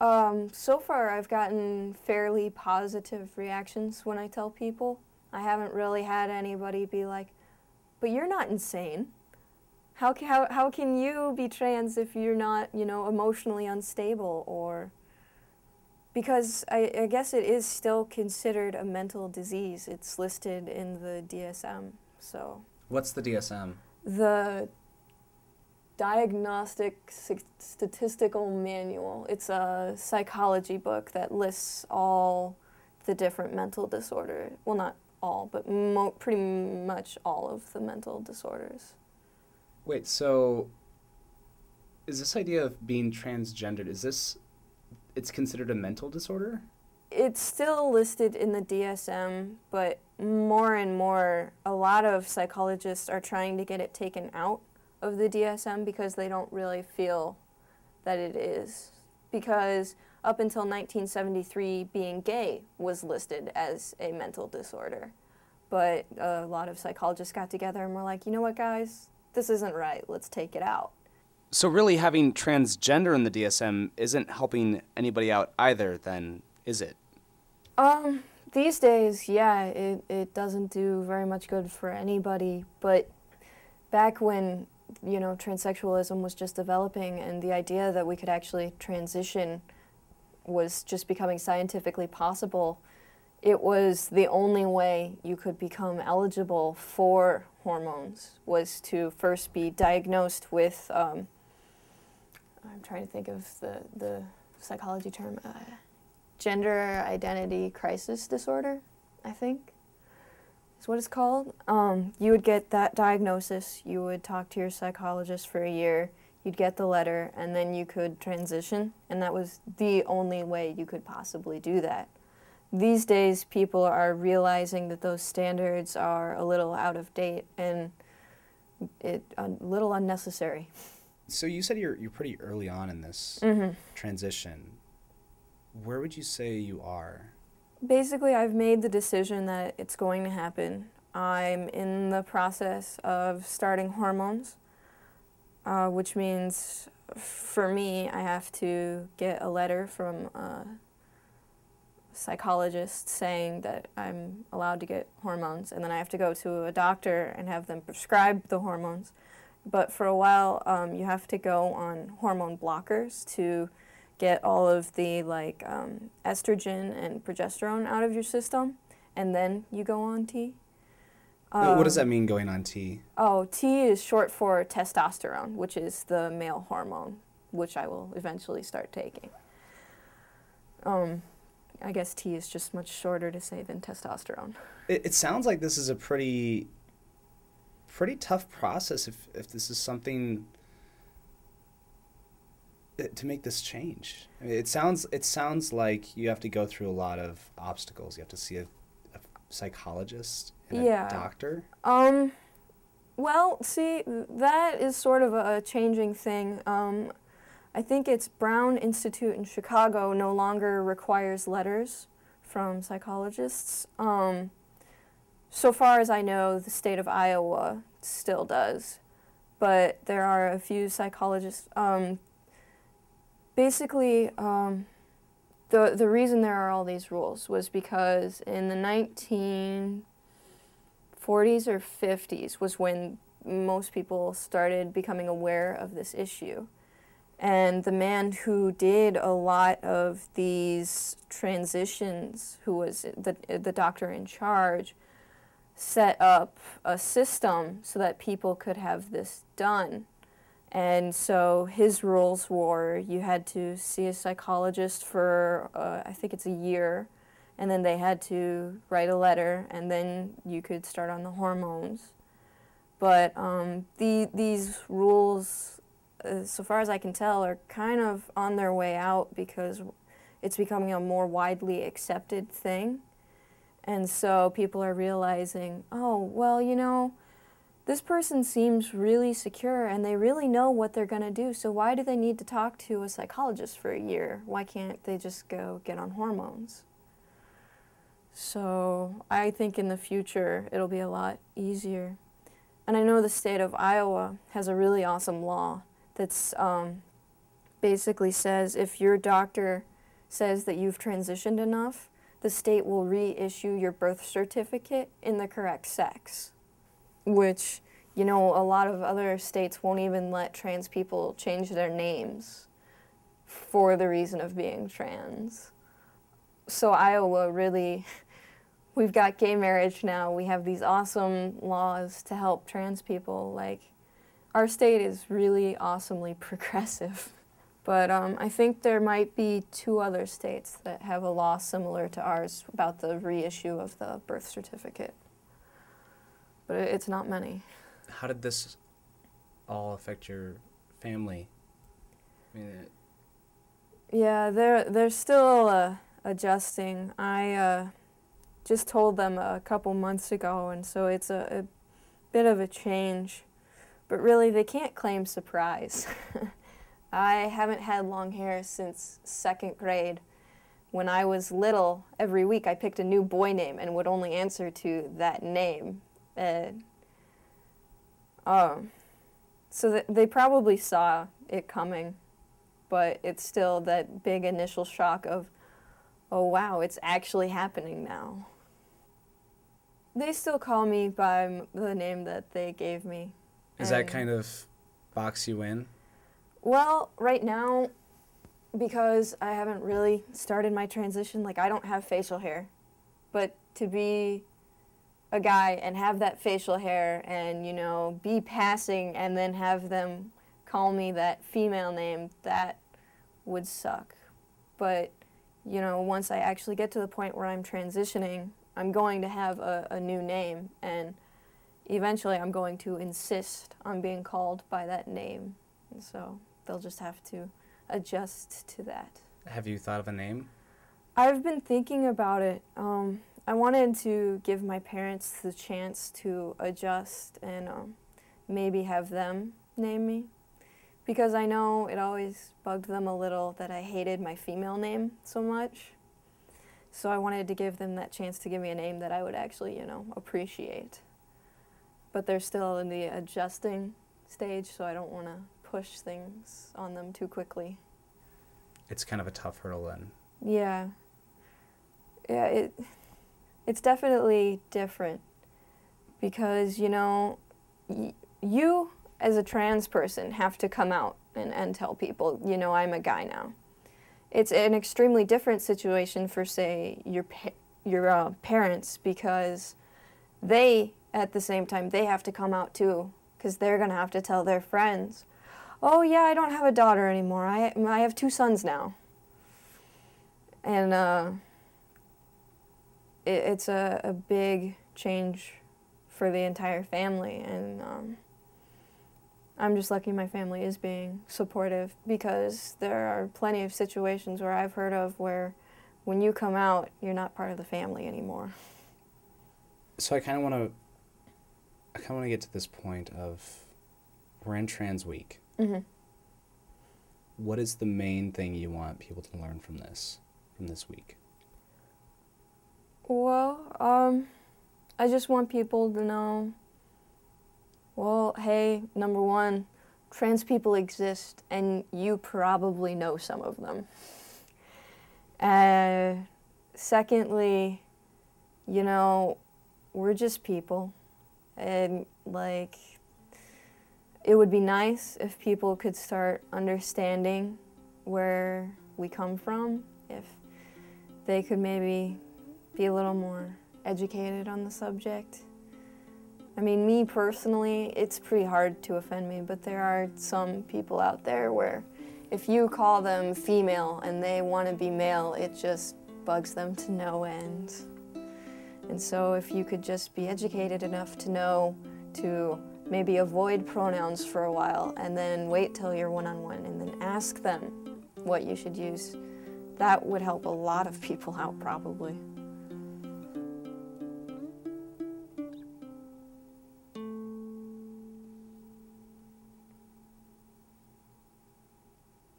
So far I've gotten fairly positive reactions when I tell people. I haven't really had anybody be like, but you're not insane. How can you be trans if you're not, you know, emotionally unstable? Or because I guess it is still considered a mental disease. It's listed in the DSM. So What's the DSM? the Diagnostic Statistical Manual. It's a psychology book that lists all the different mental disorders. Well, not all, but pretty much all of the mental disorders. Wait, so is this idea of being transgendered, it's considered a mental disorder? It's still listed in the DSM, but more and more, a lot of psychologists are trying to get it taken out of the DSM because they don't really feel that it is. Because up until 1973, being gay was listed as a mental disorder. But a lot of psychologists got together and were like, you know what, guys? This isn't right. Let's take it out. So really having transgender in the DSM isn't helping anybody out either then, is it? These days, yeah, it doesn't do very much good for anybody. But back when, you know, transsexualism was just developing and the idea that we could actually transition was just becoming scientifically possible, it was the only way you could become eligible for hormones was to first be diagnosed with, I'm trying to think of the psychology term, gender identity crisis disorder, I think is what it's called. You would get that diagnosis, you would talk to your psychologist for a year, you'd get the letter, and then you could transition, and that was the only way you could possibly do that. These days, people are realizing that those standards are a little out of date and a little unnecessary. So you said you're pretty early on in this transition. Where would you say you are? Basically, I've made the decision that it's going to happen. I'm in the process of starting hormones, which means for me, I have to get a letter from a psychologist saying that I'm allowed to get hormones, and then I have to go to a doctor and have them prescribe the hormones. But for a while, you have to go on hormone blockers to get all of the estrogen and progesterone out of your system, and then you go on T. What does that mean, going on T? Oh, T is short for testosterone, which is the male hormone, which I will eventually start taking. I guess T is just much shorter to say than testosterone. It sounds like this is a pretty tough process if this is something to make this change. I mean, it sounds like you have to go through a lot of obstacles. You have to see a psychologist and a doctor. Well, see, that is sort of a changing thing. I think it's Brown Institute in Chicago no longer requires letters from psychologists. So far as I know, the state of Iowa still does, but there are a few psychologists. Basically, the reason there are all these rules was because in the 1940s or 50s was when most people started becoming aware of this issue. And the man who did a lot of these transitions, who was the doctor in charge, set up a system so that people could have this done. And so his rules were you had to see a psychologist for, I think it's a year, and then they had to write a letter, and then you could start on the hormones. But these rules, so far as I can tell, are kind of on their way out because it's becoming a more widely accepted thing. And so people are realizing, oh, well, you know, this person seems really secure and they really know what they're going to do, so why do they need to talk to a psychologist for a year? Why can't they just go get on hormones? So I think in the future it'll be a lot easier. And I know the state of Iowa has a really awesome law that's basically says if your doctor says that you've transitioned enough, the state will reissue your birth certificate in the correct sex, which, you know, a lot of other states won't even let trans people change their names for the reason of being trans. So Iowa really, we've got gay marriage now. We have these awesome laws to help trans people. Like, our state is really awesomely progressive. But I think there might be 2 other states that have a law similar to ours about the reissue of the birth certificate. But it's not many. How did this all affect your family? I mean, Yeah, they're still adjusting. I just told them a couple months ago, and so it's a bit of a change. But really, they can't claim surprise. I haven't had long hair since 2nd grade. When I was little, every week I picked a new boy name and would only answer to that name. So they probably saw it coming, but it's still that big initial shock of, oh wow, it's actually happening now. They still call me by the name that they gave me. Does that kind of box you in? Well, right now, because I haven't really started my transition, like I don't have facial hair, but to be a guy and have that facial hair and, you know, be passing and then have them call me that female name, that would suck. But, you know, once I actually get to the point where I'm transitioning, I'm going to have a new name, and eventually I'm going to insist on being called by that name. And so they'll just have to adjust to that. Have you thought of a name? I've been thinking about it. I wanted to give my parents the chance to adjust and maybe have them name me, because I know it always bugged them a little that I hated my female name so much. So I wanted to give them that chance to give me a name that I would actually, you know, appreciate. But they're still in the adjusting stage, so I don't want to push things on them too quickly. It's kind of a tough hurdle then. Yeah. Yeah, it's definitely different because, you know, you as a trans person have to come out and tell people, you know, I'm a guy now. It's an extremely different situation for, say, your parents, because they, at the same time, they have to come out too, because they're going to have to tell their friends, oh yeah, I don't have a daughter anymore, I have 2 sons now. And it's a big change for the entire family, and I'm just lucky my family is being supportive, because there are plenty of situations where I've heard of where when you come out, you're not part of the family anymore. So I kind of want to get to this point of, we're in Transweek. Mm-hmm. What is the main thing you want people to learn from this week? Well, I just want people to know, well, hey, number 1, trans people exist, and you probably know some of them. Secondly, you know, we're just people, and, like, it would be nice if people could start understanding where we come from, if they could maybe be a little more educated on the subject. I mean, me personally, it's pretty hard to offend me, but there are some people out there where if you call them female and they want to be male, it just bugs them to no end. And so if you could just be educated enough to know to maybe avoid pronouns for a while and then wait till you're one-on-one and then ask them what you should use, that would help a lot of people out probably.